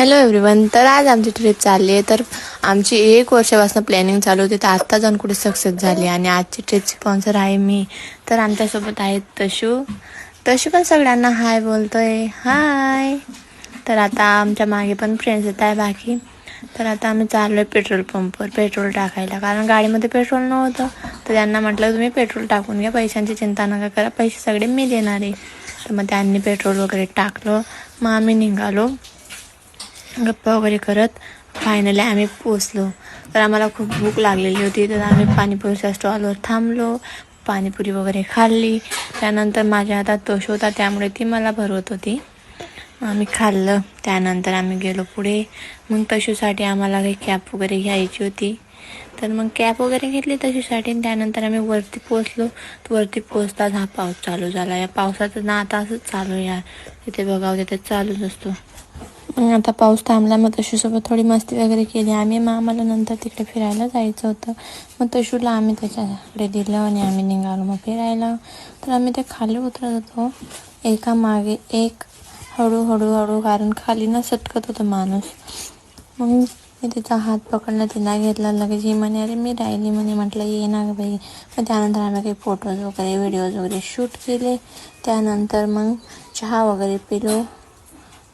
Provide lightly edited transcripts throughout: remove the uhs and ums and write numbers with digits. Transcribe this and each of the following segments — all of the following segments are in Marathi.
Hello everyone. तर आज आमची ट्रिप चालली आहे. तर आमची 1 वर्षापासून प्लॅनिंग चालू होती, तर आत्ता जाऊन कुठे सक्सेस झाली. आणि आजची ट्रिपची स्पॉन्सर आहे मी. तर आमच्यासोबत आहेत तशू पण सगळ्यांना हाय बोलतोय. हाय. तर आता आमच्या मागे पण फ्रेंड्स येत आहे बाकी. तर आता आम्ही चाललो आहे पेट्रोल पंपवर पेट्रोल टाकायला, कारण गाडीमध्ये पेट्रोल नव्हतं. तर त्यांना म्हटलं तुम्ही पेट्रोल टाकून घ्या, पैशांची चिंता नका करा, पैसे सगळे मी देणार आहे. तर मग त्यांनी पेट्रोल वगैरे टाकलं. मग आम्ही निघालो गप्पा वगैरे करत. फायनली आम्ही पोचलो. तर आम्हाला खूप भूक लागलेली होती, तर आम्ही पाणीपुरीच्या स्टॉलवर थांबलो, पाणीपुरी वगैरे खाल्ली. त्यानंतर माझ्या हातात तोश होता, त्यामुळे ती मला भरवत होती. आम्ही खाल्लं. त्यानंतर आम्ही गेलो पुढे. मग तशूसाठी आम्हाला काही कॅप वगैरे घ्यायची होती, तर मग कॅप वगैरे घेतली तशूसाठी. त्यानंतर आम्ही वरती पोचलो. वरती पोचताच हा पाऊस चालू झाला. या पावसाचं ना आता असंच चालू आहे यार, तिथे बघावं तिथे चालूच असतो. मग आता पाऊस थांबला. मग तशूसोबत थोडी मस्ती वगैरे केली आम्ही. मग आम्हाला नंतर तिकडे फिरायला जायचं होतं. मग तशूला आम्ही त्याच्याकडे दिलं आणि आम्ही निघालो मग फिरायला. तर आम्ही ते खाली उतरत होतो, एका मागे एक, हळूहळू, कारण खाली ना सटकत होतं माणूस. मग मी तिचा हात पकडला, तिला घेतला. लगेच ही म्हणे अरे मी राहिली म्हणे. म्हटलं ये ना गं बाई. मग त्यानंतर आम्ही काही फोटोज वगैरे व्हिडिओज वगैरे शूट केले. त्यानंतर मग चहा वगैरे पिलो,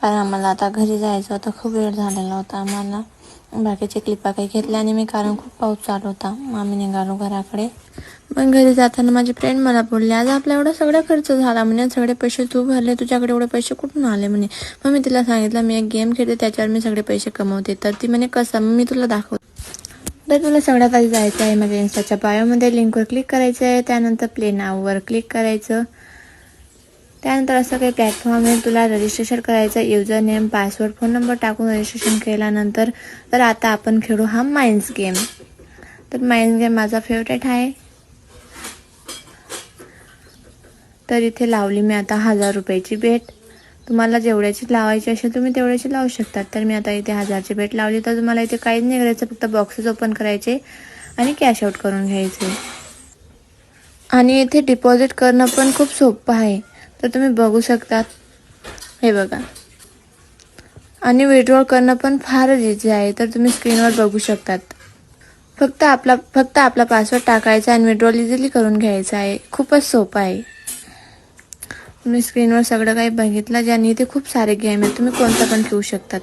कारण आम्हाला आता घरी जायचं होतं, खूप वेळ झालेला होता आम्हाला. बाकीचे क्लिपा काही घेतल्या आणि मी, कारण खूप पाऊस चालू होता. मग आम्ही निघालो घराकडे. मग घरी जाताना माझी फ्रेंड मला बोलली आज आपला एवढा सगळा खर्च झाला म्हणे, सगळे पैसे तू भरले, तुझ्याकडे एवढे पैसे कुठून आले म्हणे. मग मी तिला सांगितलं मी एक गेम खेळते, त्याच्यावर मी सगळे पैसे कमवते. तर ती म्हणे कसं. मग मी तुला दाखवते. तर तुला सगळ्यात आधी जायचं आहे माझ्या इन्स्टाच्या बायोमध्ये, लिंकवर क्लिक करायचं आहे. त्यानंतर प्ले नाववर क्लिक करायचं. त्यानंतर असं काही प्लॅटफॉर्म आहे, तुला रजिस्ट्रेशन करायचं. User name, password, phone number टाकून रजिस्ट्रेशन केल्यानंतर तर आता आपण खेळू हा माइन्स गेम. तर माइन्स गेम माझा फेवरेट आहे. तर इथे लावली मी आता 1000 रुपयाची बेट. तुम्हाला जेवढ्याची लावायची असेल तुम्ही तेवढ्याची लावू शकतात. तर मी आता इथे 1000ची बेट लावली. तर तुम्हाला इथे काहीच नाही करायचं, फक्त बॉक्सेस ओपन करायचे आणि कॅश आउट करून घ्यायचे. आणि इथे डिपॉझिट करणं पण खूप सोपं आहे, तर तुम्ही बघू शकतात. हे बघा. आणि विड्रॉल करणं पण फारच इझी आहे, तर तुम्ही स्क्रीनवर बघू शकतात. फक्त आपला पासवर्ड टाकायचा आणि विड्रॉल इझिली करून घ्यायचा आहे. खूपच सोपं आहे. तुम्ही स्क्रीनवर सगळं काही बघितलं, ज्याने इथे खूप सारे गेम आहेत, तुम्ही कोणता पण खेळू शकतात.